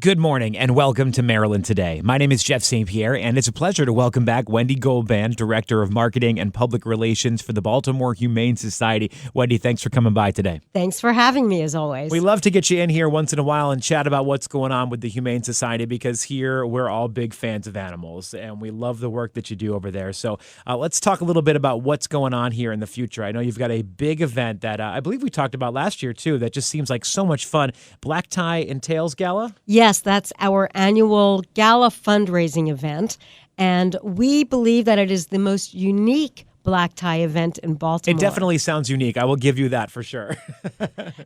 Good morning and welcome to Maryland Today. My name is Jeff St. Pierre, and it's a pleasure to welcome back Wendy Goldband, Director of Marketing and Public Relations for the Baltimore Humane Society. Wendy, thanks for coming by today. Thanks for having me, as always. We love to get you in here once in a while and chat about what's going on with the Humane Society, because here we're all big fans of animals, and we love the work that you do over there. So let's talk a little bit about what's going on here in the future. I know you've got a big event that I believe we talked about last year, too, that just seems like so much fun. Black Tie and Tails Gala? Yes, that's our annual gala fundraising event, and we believe that it is the most unique black tie event in Baltimore. It definitely sounds unique. I will give you that for sure.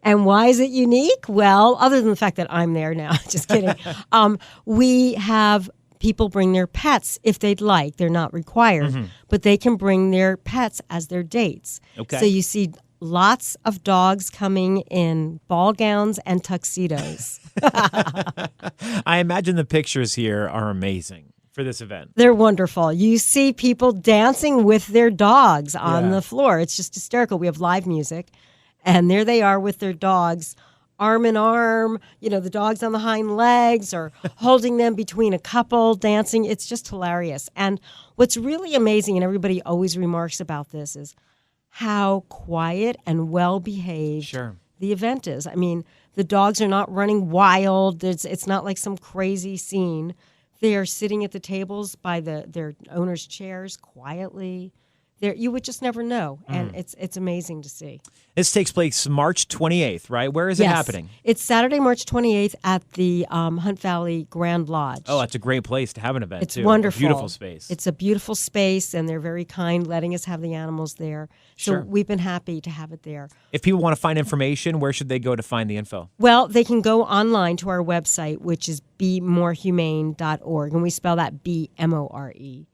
And why is it unique? Well, other than the fact that I'm there now, just kidding. We have people bring their pets if they'd like. They're not required, but they can bring their pets as their dates. Okay. So you see lots of dogs coming in ball gowns and tuxedos. I imagine the pictures here are amazing for this event. They're wonderful. You see people dancing with their dogs on the floor. It's just hysterical. We have live music, and there they are with their dogs, arm in arm, the dogs on the hind legs or holding them between a couple, dancing. It's just hilarious. And what's really amazing, and everybody always remarks about this, is how quiet and well-behaved the event is. I mean, the dogs are not running wild. It's not like some crazy scene. They are sitting at the tables by their owners' chairs quietly. You would just never know, and it's amazing to see. This takes place March 28th, right? Where is it happening? It's Saturday, March 28th at the Hunt Valley Grand Lodge. Oh, that's a great place to have an event, It's wonderful. A beautiful space. It's a beautiful space, and they're very kind, letting us have the animals there. So we've been happy to have it there. If people want to find information, where should they go to find the info? Well, they can go online to our website, which is bemorehumane.org, and we spell that B-M-O-R-E.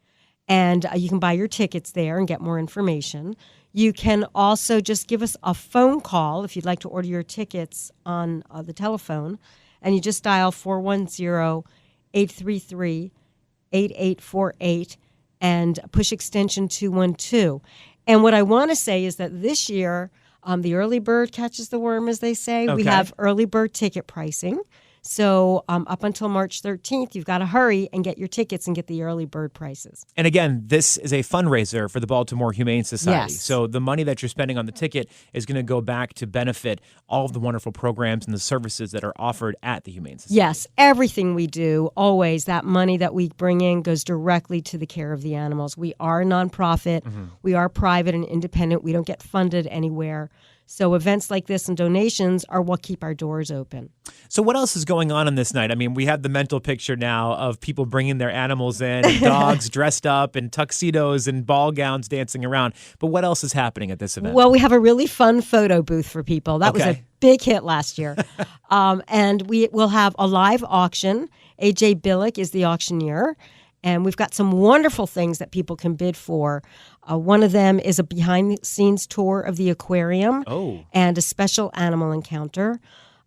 And you can buy your tickets there and get more information. You can also just give us a phone call if you'd like to order your tickets on the telephone. And you just dial 410-833-8848 and push extension 212. And what I want to say is that this year, the early bird catches the worm, as they say. Okay. We have early bird ticket pricing. So up until March 13th, you've got to hurry and get your tickets and get the early bird prices. And again, this is a fundraiser for the Baltimore Humane Society. Yes. So the money that you're spending on the ticket is going to go back to benefit all of the wonderful programs and the services that are offered at the Humane Society. Yes, everything we do, always, that money that we bring in goes directly to the care of the animals. We are a nonprofit. We are private and independent. We don't get funded anywhere. So events like this and donations are what keep our doors open. So what else is going on this night? I mean, we have the mental picture now of people bringing their animals in, and dogs dressed up in tuxedos and ball gowns dancing around. But what else is happening at this event? Well, we have a really fun photo booth for people. That was a big hit last year. And we will have a live auction. A.J. Billick is the auctioneer. And we've got some wonderful things that people can bid for. One of them is a behind-the-scenes tour of the aquarium and a special animal encounter.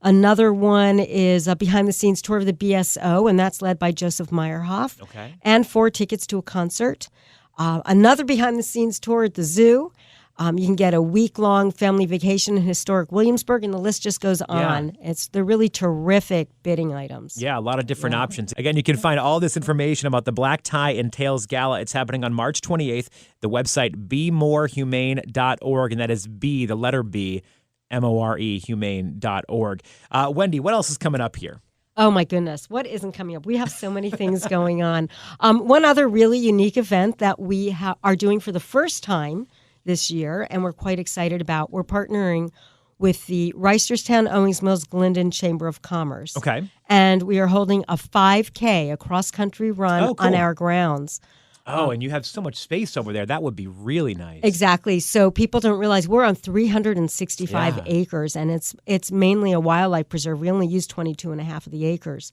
Another one is a behind-the-scenes tour of the BSO, and that's led by Joseph Meyerhoff. Okay. And 4 tickets to a concert. Another behind-the-scenes tour at the zoo. You can get a week-long family vacation in historic Williamsburg, and the list just goes on. They're really terrific bidding items. Yeah, a lot of different options. Again, you can find all this information about the Black Tie and Tails Gala. It's happening on March 28th. The website, bemorehumane.org, and that is B, the letter B, M-O-R-E, humane.org. Wendy, what else is coming up here? Oh, my goodness. What isn't coming up? We have so many things going on. One other really unique event that we are doing for the first time this year, and we're quite excited about. We're partnering with the Reisterstown, Owings Mills, Glendon Chamber of Commerce. Okay. And we are holding a 5K, a cross-country run on our grounds. Oh, and you have so much space over there. That would be really nice. Exactly. So people don't realize we're on 365 acres, and it's mainly a wildlife preserve. We only use 22 and a half of the acres.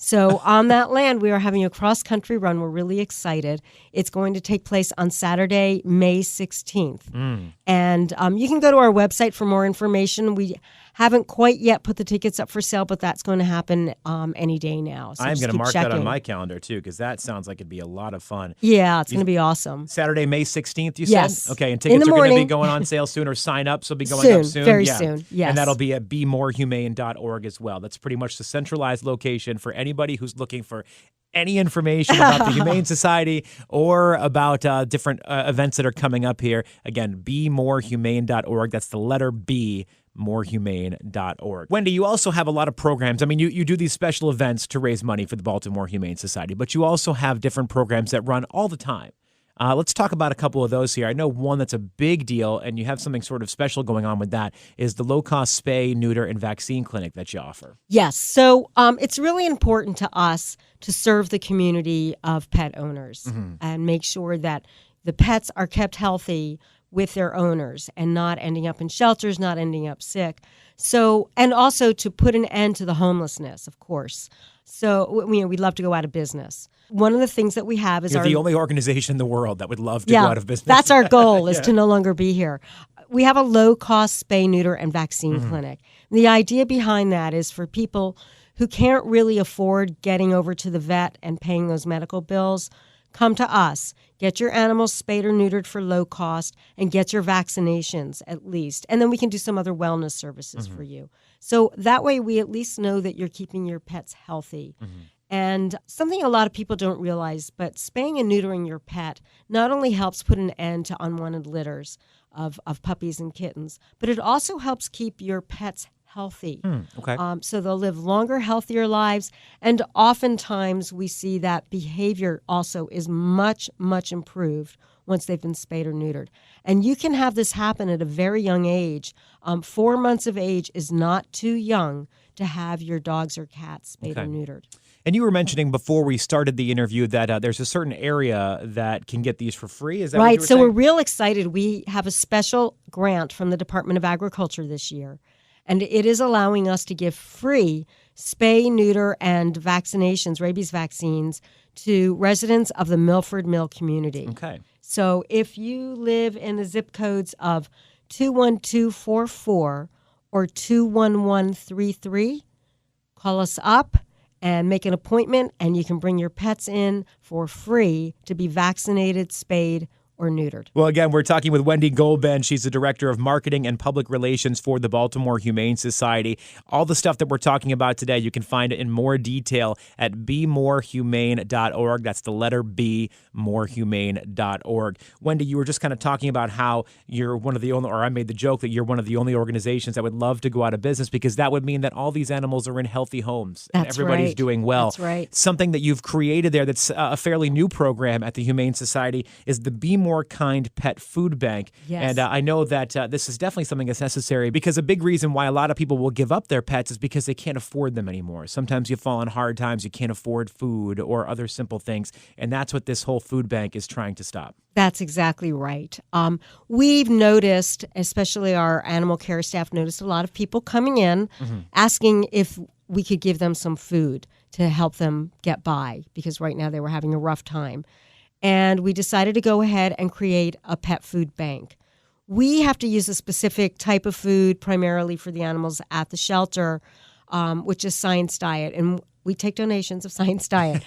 So on that land, we are having a cross-country run. We're really excited. It's going to take place on Saturday, May 16th. And you can go to our website for more information. We Haven't quite yet put the tickets up for sale, but that's going to happen any day now. So I'm just going to keep mark checking. that on my calendar, too, because that sounds like it'd be a lot of fun. Yeah, it's going to be awesome. Saturday, May 16th, you Yes. said? Okay, and In the tickets are going to be morning. going on sale soon, or sign-ups will be going up soon? Very soon, yes. And that'll be at beMoreHumane.org as well. That's pretty much the centralized location for anybody who's looking for any information about the Humane Society or about different events that are coming up here. Again, beMoreHumane.org. That's the letter B, morehumane.org. Wendy, you also have a lot of programs. I mean, you do these special events to raise money for the Baltimore Humane Society, but you also have different programs that run all the time. Let's talk about a couple of those here. I know one that's a big deal, and you have something sort of special going on with that, is the low-cost spay, neuter, and vaccine clinic that you offer. Yes. So it's really important to us to serve the community of pet owners and make sure that the pets are kept healthy with their owners and not ending up in shelters, not ending up sick. So, and also to put an end to the homelessness, of course. So, we'd love to go out of business. One of the things that we have is You're the only organization in the world that would love to go out of business. That's our goal, is to no longer be here. We have a low-cost spay, neuter, and vaccine clinic. And the idea behind that is for people who can't really afford getting over to the vet and paying those medical bills, come to us. Get your animals spayed or neutered for low cost and get your vaccinations at least. And then we can do some other wellness services for you. So that way we at least know that you're keeping your pets healthy. And something a lot of people don't realize, but spaying and neutering your pet not only helps put an end to unwanted litters of puppies and kittens, but it also helps keep your pets healthy. So they'll live longer, healthier lives. And oftentimes we see that behavior also is much, much improved once they've been spayed or neutered. And you can have this happen at a very young age. 4 months of age is not too young to have your dogs or cats spayed or neutered. And you were mentioning before we started the interview that there's a certain area that can get these for free. Is that what you were saying? So we're real excited. We have a special grant from the Department of Agriculture this year. And it is allowing us to give free spay, neuter, and vaccinations, rabies vaccines, to residents of the Milford Mill community. Okay. So if you live in the zip codes of 21244 or 21133, call us up and make an appointment, and you can bring your pets in for free to be vaccinated, spayed, or neutered. Well, again, we're talking with Wendy Goldben. She's the Director of Marketing and Public Relations for the Baltimore Humane Society. All the stuff that we're talking about today, you can find it in more detail at BeMoreHumane.org. That's the letter B, morehumane.org. Wendy, you were just kind of talking about how you're one of the only, or I made the joke that you're one of the only organizations that would love to go out of business, because that would mean that all these animals are in healthy homes and everybody's doing well. That's right. Something that you've created there that's a fairly new program at the Humane Society is the Be More Kind Pet Food Bank. Yes. And I know that this is definitely something that's necessary, because a big reason why a lot of people will give up their pets is because they can't afford them anymore. Sometimes you fall on hard times, you can't afford food or other simple things, and that's what this whole food bank is trying to stop. That's exactly right. We've noticed, especially our animal care staff, noticed a lot of people coming in asking if we could give them some food to help them get by, because right now they were having a rough time. And we decided to go ahead and create a pet food bank. We have to use a specific type of food primarily for the animals at the shelter, which is Science Diet. And we take donations of Science Diet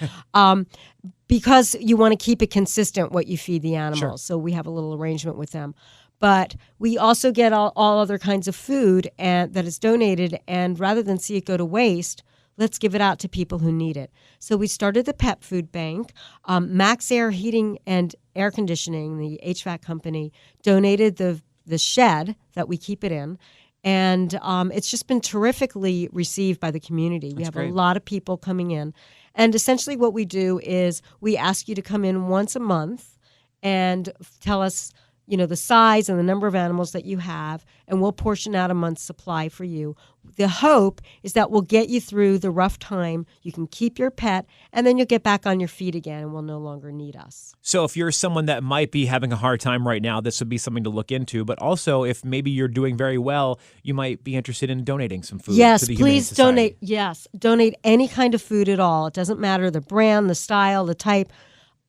because you want to keep it consistent what you feed the animals. Sure. So we have a little arrangement with them. But we also get all other kinds of food that is donated, and rather than see it go to waste, let's give it out to people who need it. So we started the Pet Food Bank. Max Air Heating and Air Conditioning, the HVAC company, donated the shed that we keep it in. And it's just been terrifically received by the community. We have a lot of people coming in. And essentially what we do is we ask you to come in once a month and tell us, the size and the number of animals that you have, and we'll portion out a month's supply for you. The hope is that we'll get you through the rough time. You can keep your pet, and then you'll get back on your feet again and will no longer need us. So if you're someone that might be having a hard time right now, this would be something to look into. But also, if maybe you're doing very well, you might be interested in donating some food to the Humane Society. Donate. Yes, donate any kind of food at all. It doesn't matter the brand, the style, the type,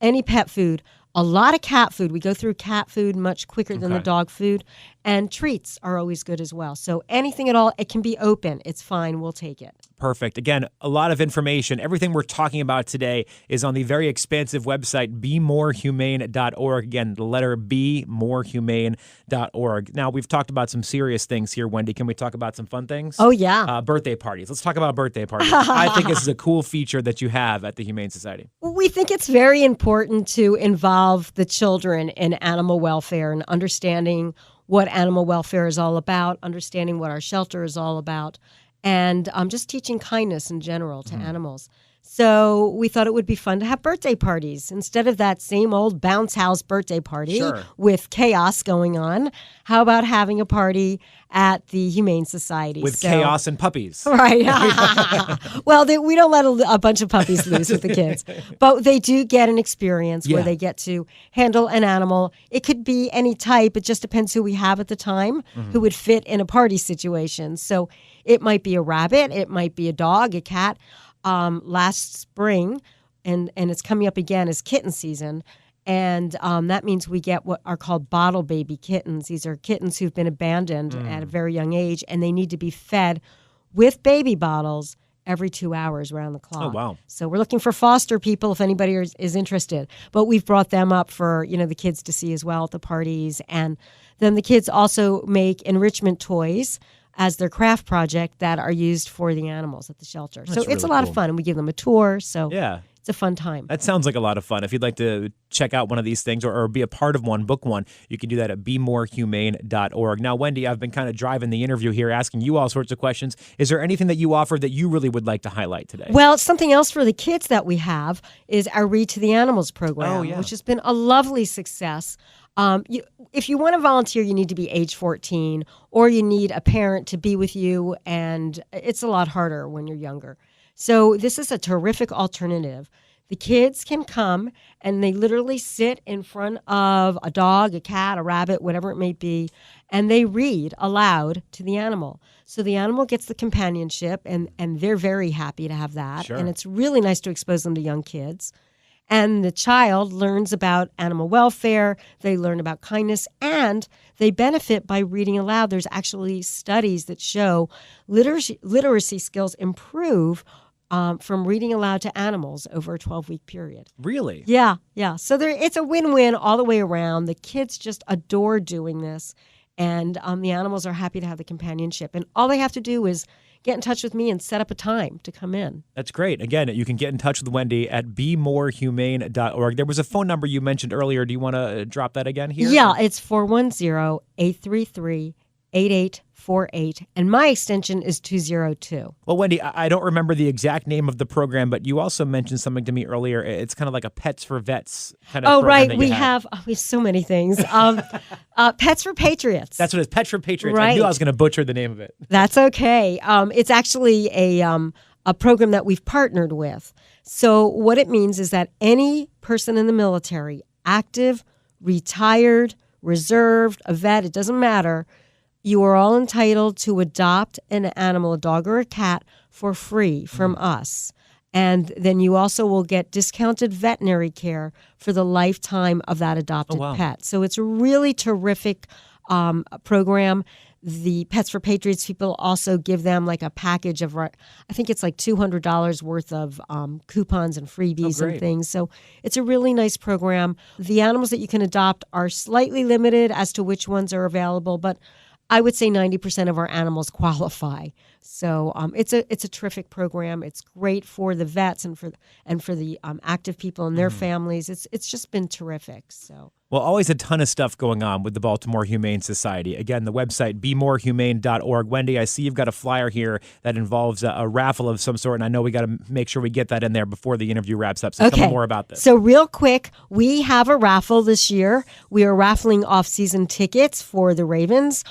any pet food. A lot of cat food. We go through cat food much quicker than the dog food. And treats are always good as well. So anything at all, it can be open. It's fine. We'll take it. Perfect. Again, a lot of information. Everything we're talking about today is on the very expansive website, BeMoreHumane.org. Again, the letter B, morehumane.org. Now, we've talked about some serious things here, Wendy. Can we talk about some fun things? Oh, yeah. Birthday parties. Let's talk about birthday parties. I think this is a cool feature that you have at the Humane Society. We think it's very important to involve the children in animal welfare and understanding what animal welfare is all about, understanding what our shelter is all about, and just teaching kindness in general to animals. So we thought it would be fun to have birthday parties instead of that same old bounce house birthday party with chaos going on. How about having a party at the Humane Society? With chaos and puppies. Right. Well, we don't let a bunch of puppies loose with the kids, but they do get an experience where they get to handle an animal. It could be any type. It just depends who we have at the time who would fit in a party situation. So it might be a rabbit. It might be a dog, a cat. Last spring, and it's coming up again, is kitten season. And that means we get what are called bottle baby kittens. These are kittens who've been abandoned at a very young age, and they need to be fed with baby bottles every 2 hours around the clock. Oh, wow. So we're looking for foster people if anybody is interested. But we've brought them up for, the kids to see as well at the parties. And then the kids also make enrichment toys as their craft project that are used for the animals at the shelter. So it's a lot of fun, and we give them a tour. So it's a fun time. That sounds like a lot of fun. If you'd like to check out one of these things or be a part of one, book one, you can do that at BeMoreHumane.org. Now, Wendy, I've been kind of driving the interview here, asking you all sorts of questions. Is there anything that you offer that you really would like to highlight today? Well, something else for the kids that we have is our Read to the Animals program, which has been a lovely success. If you want to volunteer, you need to be age 14, or you need a parent to be with you, and it's a lot harder when you're younger. So this is a terrific alternative. The kids can come, and they literally sit in front of a dog, a cat, a rabbit, whatever it may be, and they read aloud to the animal. So the animal gets the companionship, and they're very happy to have that. Sure. And it's really nice to expose them to young kids. And the child learns about animal welfare, they learn about kindness, and they benefit by reading aloud. There's actually studies that show literacy skills improve from reading aloud to animals over a 12-week period. Really? Yeah. So it's a win-win all the way around. The kids just adore doing this, and the animals are happy to have the companionship. And all they have to do is get in touch with me and set up a time to come in. That's great. Again, you can get in touch with Wendy at BeMoreHumane.org. There was a phone number you mentioned earlier. Do you want to drop that again here? Yeah, it's 410-833-8848, and my extension is 202. Well, Wendy, I don't remember the exact name of the program, but you also mentioned something to me earlier. It's kind of like a Pets for Vets kind of program. Right. That We you have so many things. Pets for Patriots. That's what it is, Pets for Patriots. Right. I knew I was going to butcher the name of it. That's okay. It's actually a program that we've partnered with. So what it means is that any person in the military, active, retired, reserved, a vet, it doesn't matter, you are all entitled to adopt an animal, a dog or a cat, for free from us. And then you also will get discounted veterinary care for the lifetime of that adopted pet. So it's a really terrific program. The Pets for Patriots people also give them like a package of, I think it's like $200 worth of coupons and freebies and things. So it's a really nice program. The animals that you can adopt are slightly limited as to which ones are available, but I would say 90% of our animals qualify. So it's a terrific program. It's great for the vets and for the active people and their families. It's just been terrific. So. Well, always a ton of stuff going on with the Baltimore Humane Society. Again, the website, BeMoreHumane.org. Wendy, I see you've got a flyer here that involves a raffle of some sort, and I know we got to make sure we get that in there before the interview wraps up. So tell me more about this. So real quick, we have a raffle this year. We are raffling off-season tickets for the Ravens.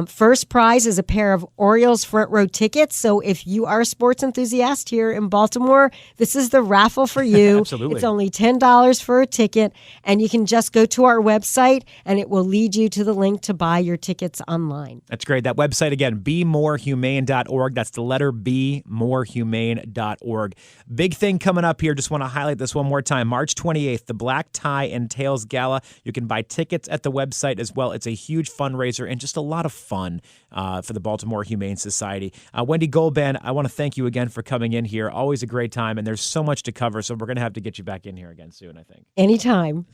First prize is a pair of Orioles front row tickets. So if you are a sports enthusiast here in Baltimore, this is the raffle for you. Absolutely. It's only $10 for a ticket, and you can just go to our website, and it will lead you to the link to buy your tickets online. That's great. That website, again, BeMoreHumane.org. That's the letter B, morehumane.org. Big thing coming up here. Just want to highlight this one more time. March 28th, the Black Tie and Tails Gala. You can buy tickets at the website as well. It's a huge fundraiser and just a lot of fun for the Baltimore Humane Society. Wendy Goldban, I want to thank you again for coming in here. Always a great time, and there's so much to cover, so we're going to have to get you back in here again soon, I think. Anytime.